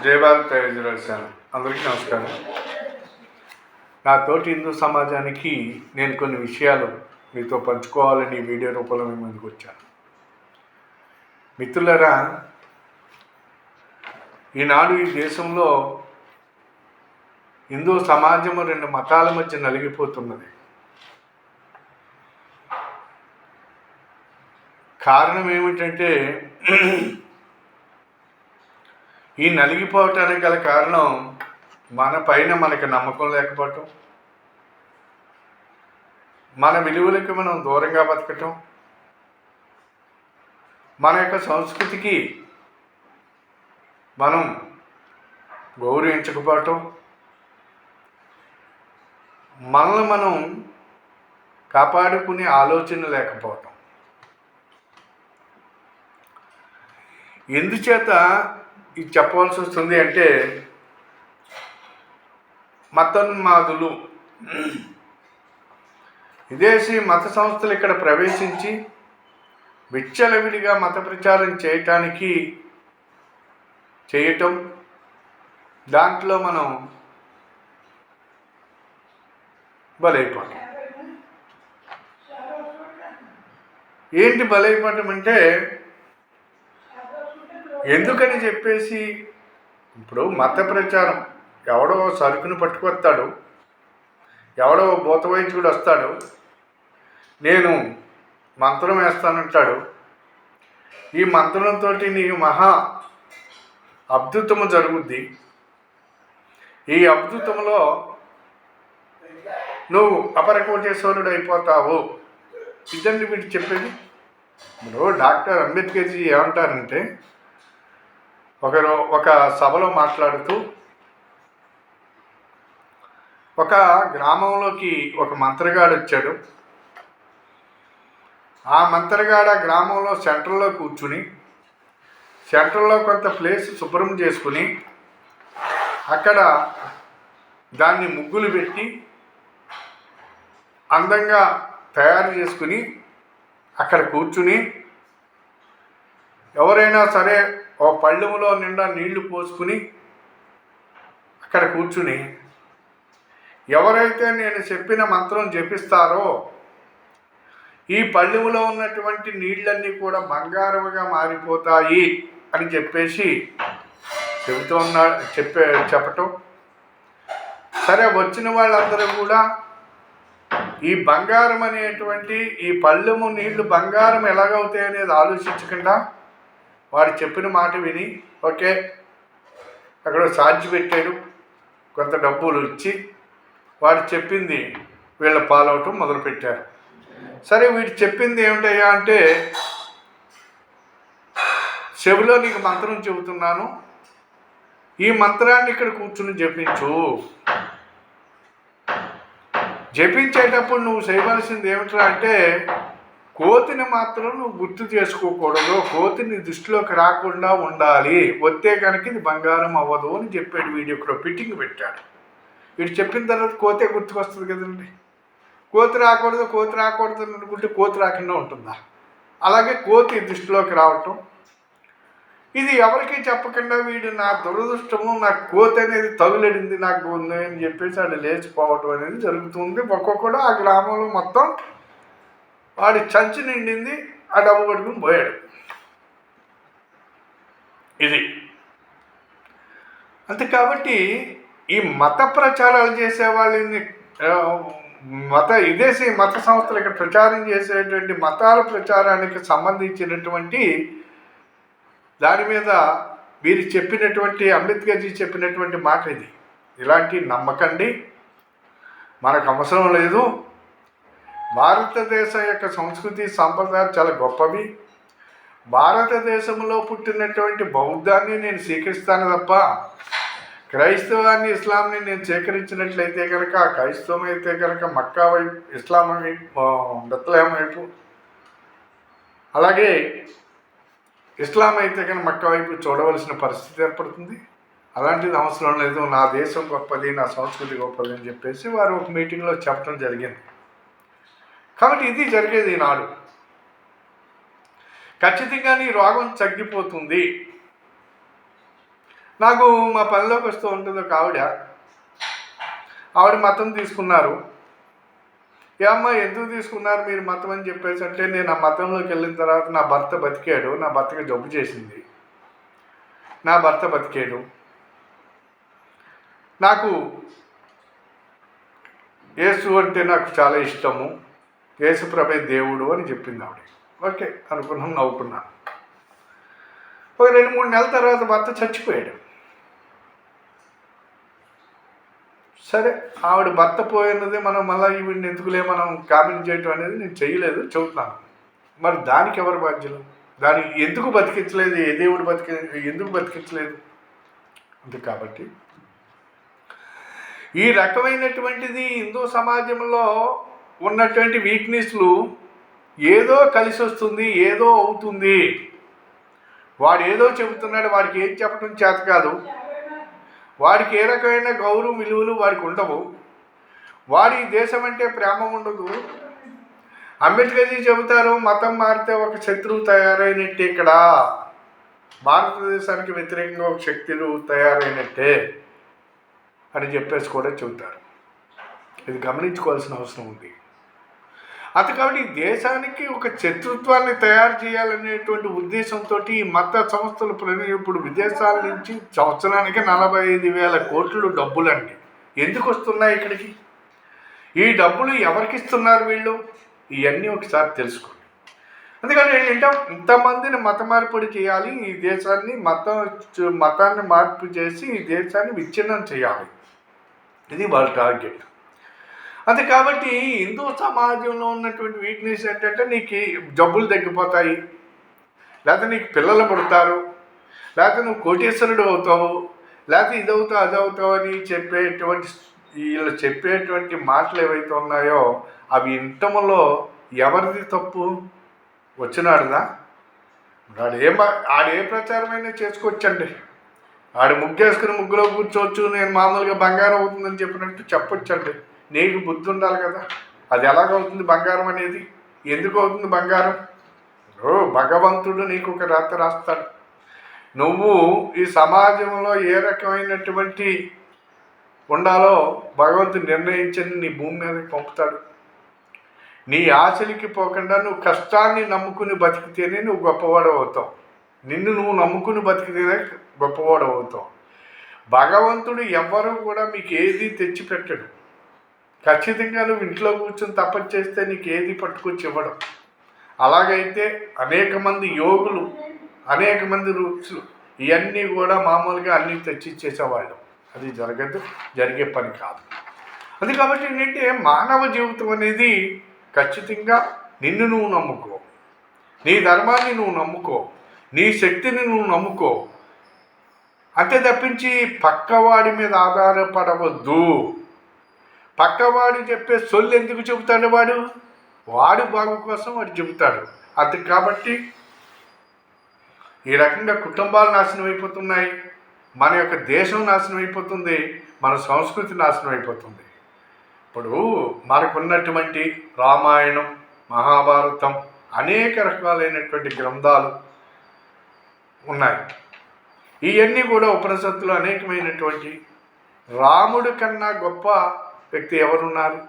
జై భారత్ ఛానల్ అందరికీ నమస్కారం. నా తోటి హిందూ సమాజానికి నేను కొన్ని విషయాలు మీతో పంచుకోవాలని వీడియో రూపంలో మీ ముందుకు వచ్చాను. మిత్రులారా, ఈనాడు ఈ దేశంలో హిందూ సమాజము రెండు మతాల మధ్య నలిగిపోతున్నది. కారణం ఏమిటంటే, ఈ నలిగిపోవటానికి గల కారణం మన పైన మనకి నమ్మకం లేకపోవటం, మన విలువలకి మనం దూరంగా బతకటం, మన యొక్క సంస్కృతికి మనం గౌరవించకపోవటం, మనల్ని మనం కాపాడుకునే ఆలోచన లేకపోవటం. ఎందుచేత ఇది చెప్పవలసి వస్తుంది అంటే, మతోన్మాదులు, విదేశీ మత సంస్థలు ఇక్కడ ప్రవేశించి విచ్చలవిడిగా మత ప్రచారం చేయటం, దాంట్లో మనం బలైపోతాం. ఏంటి బలైపోవటం అంటే, ఎందుకని చెప్పేసి ఇప్పుడు మత ప్రచారం, ఎవడో సరుకును పట్టుకొస్తాడు, ఎవడో భూత వైద్యుడు వస్తాడు, నేను మంత్రం వేస్తానంటాడు. ఈ మంత్రంతో నీకు మహా అద్భుతము జరుగుద్ది. ఈ అద్భుతంలో నువ్వు అపరకోటేశ్వరుడు అయిపోతావు. ఇదండి వీడు చెప్పేది. ఇప్పుడు డాక్టర్ అంబేద్కర్ జీ ఏమంటారంటే, ఒక సభలో మాట్లాడుతూ, ఒక గ్రామంలోకి ఒక మంత్రగాడు వచ్చాడు. ఆ మంత్రగాడు ఆ గ్రామంలో సెంటర్లో కూర్చుని, సెంటర్లో కొంత ప్లేస్ శుభ్రం చేసుకుని, అక్కడ దాన్ని ముగ్గులు పెట్టి అందంగా తయారు చేసుకుని అక్కడ కూర్చుని, ఎవరైనా సరే ఓ పళ్ళెములో నిండా నీళ్లు పోసుకుని అక్కడ కూర్చుని, ఎవరైతే నేను చెప్పిన మంత్రం జపిస్తారో ఈ పళ్ళెములో ఉన్నటువంటి నీళ్ళన్నీ కూడా బంగారముగా మారిపోతాయి అని చెప్పేసి చెప్పటం. సరే, వచ్చిన వాళ్ళందరూ కూడా ఈ బంగారం అనేటువంటి ఈ పళ్ళెము నీళ్లు బంగారం ఎలాగవుతాయి అనేది ఆలోచించకుండా వాడు చెప్పిన మాట విని, ఓకే, అక్కడ సాధ్య పెట్టాడు, కొంత డబ్బులు ఇచ్చి వాడు చెప్పింది వీళ్ళ పాలవటం మొదలుపెట్టారు. సరే, వీడు చెప్పింది ఏమిటయ్యా అంటే, చెవిలో నీకు మంత్రం చెబుతున్నాను, ఈ మంత్రాన్ని ఇక్కడ కూర్చుని జపించేటప్పుడు నువ్వు చేయవలసింది ఏమిట్రా అంటే, కోతిని మాత్రం నువ్వు గుర్తు చేసుకోకూడదు, కోతిని దృష్టిలోకి రాకుండా ఉండాలి, వస్తే కనుక ఇది బంగారం అవ్వదు అని చెప్పాడు. వీడియో ఇక్కడ ఫిట్టింగ్ పెట్టాడు. వీడు చెప్పిన తర్వాత కోతే గుర్తుకొస్తుంది కదండి. కోతి రాకూడదు అనుకుంటే కోతి రాకుండా ఉంటుందా? అలాగే కోతి దృష్టిలోకి రావటం, ఇది ఎవరికీ చెప్పకుండా వీడు నా దురదృష్టము, నాకు కోతి అనేది తగులడింది నాకు ఉంది అని చెప్పేసి వాడు లేచిపోవటం అనేది జరుగుతుంది. ఒక్కొక్కడు ఆ గ్రామంలో మొత్తం వాడి చంచి నిండింది, ఆ డబ్బు పట్టుకుని పోయాడు. ఇది అంతే. కాబట్టి ఈ మత ప్రచారాలు చేసే వాళ్ళని, విదేశీ మత సంస్థలు ఇక్కడ ప్రచారం చేసేటువంటి మతాల ప్రచారానికి సంబంధించినటువంటి దాని మీద వీరు చెప్పినటువంటి అంబేద్కర్ జీ చెప్పినటువంటి మాట ఇది. ఇలాంటి నమ్మకండి, మనకు అవసరం లేదు. భారతదేశం యొక్క సంస్కృతి సంప్రదాయాలు చాలా గొప్పవి. భారతదేశంలో పుట్టినటువంటి బౌద్ధాన్ని నేను స్వీకరిస్తాను తప్ప క్రైస్తవాన్ని, ఇస్లాంని నేను స్వీకరించినట్లయితే కనుక, క్రైస్తవం అయితే కనుక మక్కా వైపు, ఇస్లాం వైపు బెత్లెహేం వైపు, అలాగే ఇస్లాం అయితే కనుక మక్కా వైపు చూడవలసిన పరిస్థితి ఏర్పడుతుంది. అలాంటిది అవసరం లేదు, నా దేశం గొప్పది, నా సంస్కృతి గొప్పది అని చెప్పేసి వారు ఒక మీటింగ్లో చెప్పడం జరిగింది. కాబట్టి ఇది జరిగేది ఈనాడు. ఖచ్చితంగా నీ రోగం తగ్గిపోతుంది, నాకు మా పనిలోకి వస్తూ ఉంటుంది ఒక ఆవిడ మతం తీసుకున్నారు. ఏమ్మా ఎందుకు తీసుకున్నారు మీరు మతం అని చెప్పేసి అంటే, నేను ఆ మతంలోకి వెళ్ళిన తర్వాత నా భర్త బతికాడు, నా భర్తకి జబ్బు చేసింది, నా భర్త బతికాడు, నాకు యేసు అంటే నాకు చాలా ఇష్టము, యేసు ప్రభే దేవుడు అని చెప్పింది ఆవిడ. ఓకే అనుకున్నాం, నవ్వుకున్నాను. ఒక 2-3 నెలల తర్వాత భర్త చచ్చిపోయాడు. సరే, ఆవిడ భర్త పోయినది మనం మళ్ళీ ఈవిడిని ఎందుకులే మనం కామెంట్ చేయటం అనేది నేను చేయలేదు, చెబుతున్నాను. మరి దానికి ఎవరు బాధ్యులు? దానికి ఎందుకు బతికించలేదు? ఏ దేవుడు ఎందుకు బతికించలేదు? అంతే. కాబట్టి ఈ రకమైనటువంటిది హిందూ సమాజంలో ఉన్నటువంటి వీక్నెస్లు ఏదో కలిసి వస్తుంది, ఏదో అవుతుంది. వాడు ఏదో చెబుతున్నాడు, వాడికి ఏం చెప్పడం చేత కాదు, వాడికి ఏ రకమైన గౌరవం విలువలు వాడికి ఉండవు, వాడి దేశం అంటే ప్రేమ ఉండదు. అంబేద్కర్జీ చెబుతారు, మతం మారితే ఒక శత్రువు తయారైనట్టే, ఇక్కడ భారతదేశానికి వ్యతిరేకంగా ఒక శక్తులు తయారైనట్టే అని చెప్పేసి కూడా చెబుతారు. ఇది గమనించుకోవాల్సిన అవసరం ఉంది. అది కాబట్టి ఈ దేశానికి ఒక శత్రుత్వాన్ని తయారు చేయాలనేటువంటి ఉద్దేశంతో ఈ మత సంస్థలు ఇప్పుడు విదేశాల నుంచి సంవత్సరానికి 45,000 కోట్లు డబ్బులండి. ఎందుకు వస్తున్నాయి ఇక్కడికి? ఈ డబ్బులు ఎవరికి ఇస్తున్నారు వీళ్ళు? ఇవన్నీ ఒకసారి తెలుసుకోండి. అందుకని ఏంటంటే ఇంతమందిని మత మార్పిడి చేయాలి, ఈ దేశాన్ని మతాన్ని మార్పు చేసి ఈ దేశాన్ని విచ్ఛిన్నం చేయాలి, ఇది వాళ్ళ టార్గెట్. అది కాబట్టి హిందూ సమాజంలో ఉన్నటువంటి వీక్నెస్ ఏంటంటే, నీకు జబ్బులు తగ్గిపోతాయి, లేకపోతే నీకు పిల్లలు పుడతారు, లేకపోతే నువ్వు కోటీశ్వరుడు అవుతావు, లేకపోతే ఇదవుతావు అదవుతావు అని వీళ్ళు చెప్పేటువంటి మాటలు ఏవైతే ఉన్నాయో అవి ఇంటములో ఎవరిది తప్పు? వచ్చినాడుదా? ఆడే ప్రచారమైనా చేసుకోవచ్చండి. ఆడు ముగ్గేసుకుని ముగ్గులో కూర్చోవచ్చు, నేను మామూలుగా బంగారం అవుతుందని చెప్పినట్టు చెప్పొచ్చండి. నీకు బుద్ధి ఉండాలి కదా, అది ఎలాగవుతుంది బంగారం అనేది? ఎందుకు అవుతుంది బంగారం? భగవంతుడు నీకు ఒక రాత రాస్తాడు. నువ్వు ఈ సమాజంలో ఏ రకమైనటువంటి ఉండాలో భగవంతుడు నిర్ణయించని నీ భూమి మీదకి పంపుతాడు. నీ ఆశలకి పోకుండా నువ్వు కష్టాన్ని నమ్ముకుని బతికితేనే నువ్వు గొప్పవాడు అవుతావు. నిన్ను నువ్వు నమ్ముకుని బతికితేనే గొప్పవాడు అవుతావు. భగవంతుడు ఎవ్వరూ కూడా మీకు ఏది తెచ్చిపెట్టడు. ఖచ్చితంగా నువ్వు ఇంట్లో కూర్చొని తపస్సు చేస్తే నీకు ఏది పట్టుకొచ్చి ఇవ్వడం. అలాగైతే అనేక మంది యోగులు, అనేక మంది రూట్స్లు ఇవన్నీ కూడా మామూలుగా అన్నీ తెచ్చిచ్చేసేవాళ్ళు. అది జరిగే పని కాదు. అది కాబట్టి ఏంటంటే మానవ జీవితం అనేది ఖచ్చితంగా నిన్ను నువ్వు నమ్ముకో, నీ ధర్మాన్ని నువ్వు నమ్ముకో, నీ శక్తిని నువ్వు నమ్ముకో, అంతే తప్పించి పక్కవాడి మీద ఆధారపడవద్దు. పక్కవాడు చెప్పే సొల్లు ఎందుకు చెబుతాడు? వాడు బాగు కోసం వాడు చెబుతాడు. అది కాబట్టి ఈ రకంగా కుటుంబాలు నాశనం అయిపోతున్నాయి, మన యొక్క దేశం నాశనం అయిపోతుంది, మన సంస్కృతి నాశనం అయిపోతుంది. ఇప్పుడు మనకున్నటువంటి రామాయణం, మహాభారతం, అనేక రకాలైనటువంటి గ్రంథాలు ఉన్నాయి. ఇవన్నీ కూడా ఉపనిషత్తులు అనేకమైనటువంటి. రాముడి కన్నా గొప్ప వ్యక్తి ఎవరున్నారు?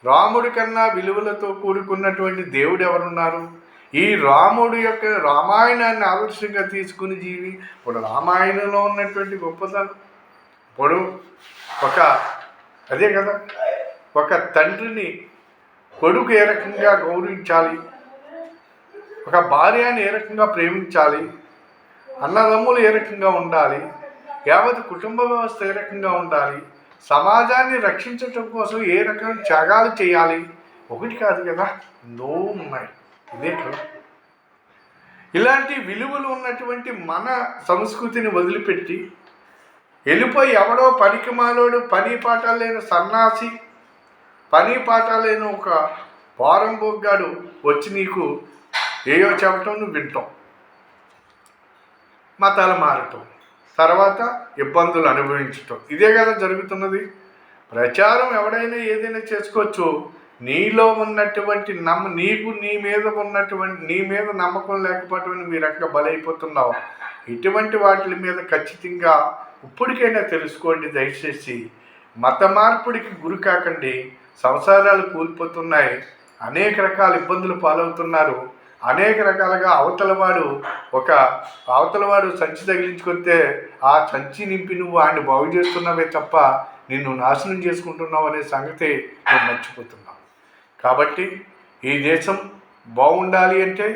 రాముడి కన్నా విలువలతో కూడుకున్నటువంటి దేవుడు ఎవరున్నారు? ఈ రాముడు యొక్క రామాయణాన్ని ఆదర్శంగా తీసుకుని ఇప్పుడు రామాయణంలో ఉన్నటువంటి గొప్పతనం, ఇప్పుడు అదే కదా, ఒక తండ్రిని కొడుకు ఏ రకంగా గౌరవించాలి, ఒక భార్యని ఏ రకంగా ప్రేమించాలి, అన్నదమ్ములు ఏ రకంగా ఉండాలి, యావత్ కుటుంబ వ్యవస్థ ఏ రకంగా ఉండాలి, సమాజాన్ని రక్షించటం కోసం ఏ రకమైన త్యాగాలు చేయాలి, ఒకటి కాదు కదా, ఎన్నో ఉన్నాయి. ఇదే కదా, ఇలాంటి విలువలు ఉన్నటువంటి మన సంస్కృతిని వదిలిపెట్టి వెళ్ళిపోయి ఎవడో పనికి మాలోడు, పని పాఠాలు లేని సన్నాసి, పని పాఠాలు లేని ఒక పారంబోగ్గాడు వచ్చి నీకు ఏయో చెప్పటం నువ్వు వింటాం, మతాలు మారటం, తర్వాత ఇబ్బందులు అనుభవించటం, ఇదే కదా జరుగుతున్నది. ప్రచారం ఎవడైనా ఏదైనా చేసుకోవచ్చు. నీలో ఉన్నటువంటి నీకు నీ మీద నమ్మకం లేకపోవటం మీ రకంగా బలైపోతున్నావు. ఇటువంటి వాటి మీద ఖచ్చితంగా ఇప్పటికైనా తెలుసుకోండి. దయచేసి మత మార్పుడికి గురి కాకండి. సంసారాలు కూలిపోతున్నాయి, అనేక రకాల ఇబ్బందులు పాలవుతున్నారు. అనేక రకాలుగా అవతలవాడు సంచి తగిలించుకొస్తే ఆ సంచి నింపి నువ్వు ఆయన్ని బాగు చేస్తున్నావే తప్ప నిన్ను నాశనం చేసుకుంటున్నావు అనే సంగతి నువ్వు మర్చిపోతున్నావు. కాబట్టి ఈ దేశం బాగుండాలి అంటే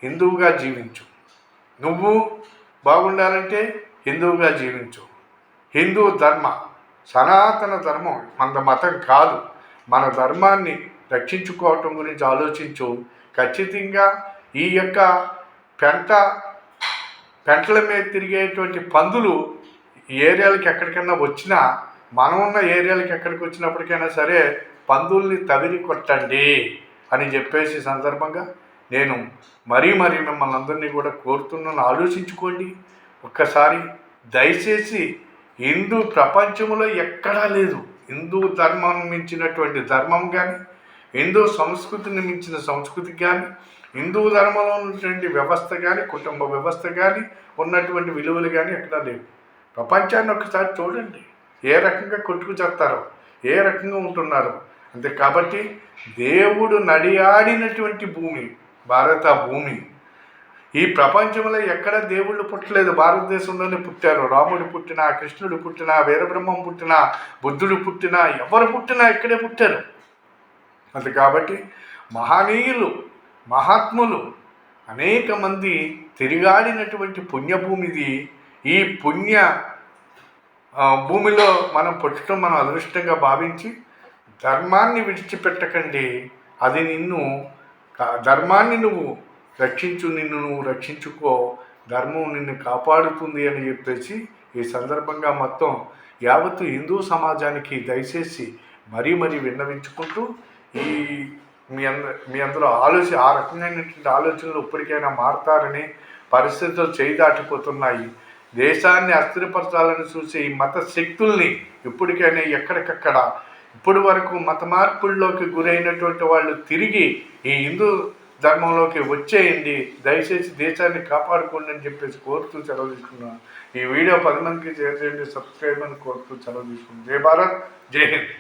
హిందువుగా జీవించు. నువ్వు బాగుండాలంటే హిందువుగా జీవించు. హిందూ ధర్మ సనాతన ధర్మం, మన మతం కాదు. మన ధర్మాన్ని రక్షించుకోవటం గురించి ఆలోచించు. ఖచ్చితంగా ఈ యొక్క పెంటల మీద తిరిగేటువంటి పందులు ఏరియాలకి ఎక్కడికైనా వచ్చినా, మనం ఉన్న ఏరియాలకి ఎక్కడికి వచ్చినప్పటికైనా సరే పందుల్ని తవిరి కొట్టండి అని చెప్పేసి సందర్భంగా నేను మరీ మిమ్మల్ని అందరినీ కూడా కోరుతున్నాను. ఆలోచించుకోండి ఒక్కసారి. దయచేసి హిందూ ప్రపంచంలో ఎక్కడా లేదు. హిందూ ధర్మం మించినటువంటి ధర్మం కానీ, హిందూ సంస్కృతిని మించిన సంస్కృతి కానీ, హిందూ ధర్మంలో ఉన్నటువంటి వ్యవస్థ కానీ, కుటుంబ వ్యవస్థ కానీ, ఉన్నటువంటి విలువలు కానీ ఎక్కడా లేవు. ప్రపంచాన్ని ఒకసారి చూడండి, ఏ రకంగా కొట్టుకు చేస్తారో, ఏ రకంగా ఉంటున్నారో. అంతే. కాబట్టి దేవుడు నడియాడినటువంటి భూమి భారత భూమి. ఈ ప్రపంచంలో ఎక్కడ దేవుళ్ళు పుట్టలేదు, భారతదేశంలోనే పుట్టారు. రాముడు పుట్టినా, కృష్ణుడు పుట్టినా, వీరబ్రహ్మం పుట్టినా, బుద్ధుడు పుట్టినా, ఎవరు పుట్టినా ఇక్కడే పుట్టారు. అంతే. కాబట్టి మహనీయులు, మహాత్ములు అనేక మంది తిరిగాడినటువంటి పుణ్యభూమిది. ఈ పుణ్య భూమిలో మనం పుట్టడం మనం అదృష్టంగా భావించి ధర్మాన్ని విడిచిపెట్టకండి. అది ధర్మాన్ని నువ్వు రక్షించు, నిన్ను నువ్వు రక్షించుకో, ధర్మం నిన్ను కాపాడుతుంది అని చెప్పేసి ఈ సందర్భంగా మొత్తం యావత్తు హిందూ సమాజానికి దయచేసి మరీ విన్నవించుకుంటూ మీ అందరూ ఆ రకమైనటువంటి ఆలోచనలు ఇప్పటికైనా మారతారని పరిస్థితులు చేయి దాటిపోతున్నాయి. దేశాన్ని అస్థిరపరచాలని చూసే ఈ మత శక్తుల్ని ఇప్పటికైనా ఎక్కడికక్కడ ఇప్పటి వరకు మత మార్పుల్లోకి గురైనటువంటి వాళ్ళు తిరిగి ఈ హిందూ ధర్మంలోకి వచ్చేయండి. దయచేసి దేశాన్ని కాపాడుకోండి అని చెప్పేసి కోరుతూ సెలవు తీసుకున్నాను. ఈ వీడియో 10 మందికి షేర్ చేయండి, సబ్స్క్రైబ్ అని కోరుతూ సెలవు తీసుకున్నాను. జై భారత్, జై హింద్.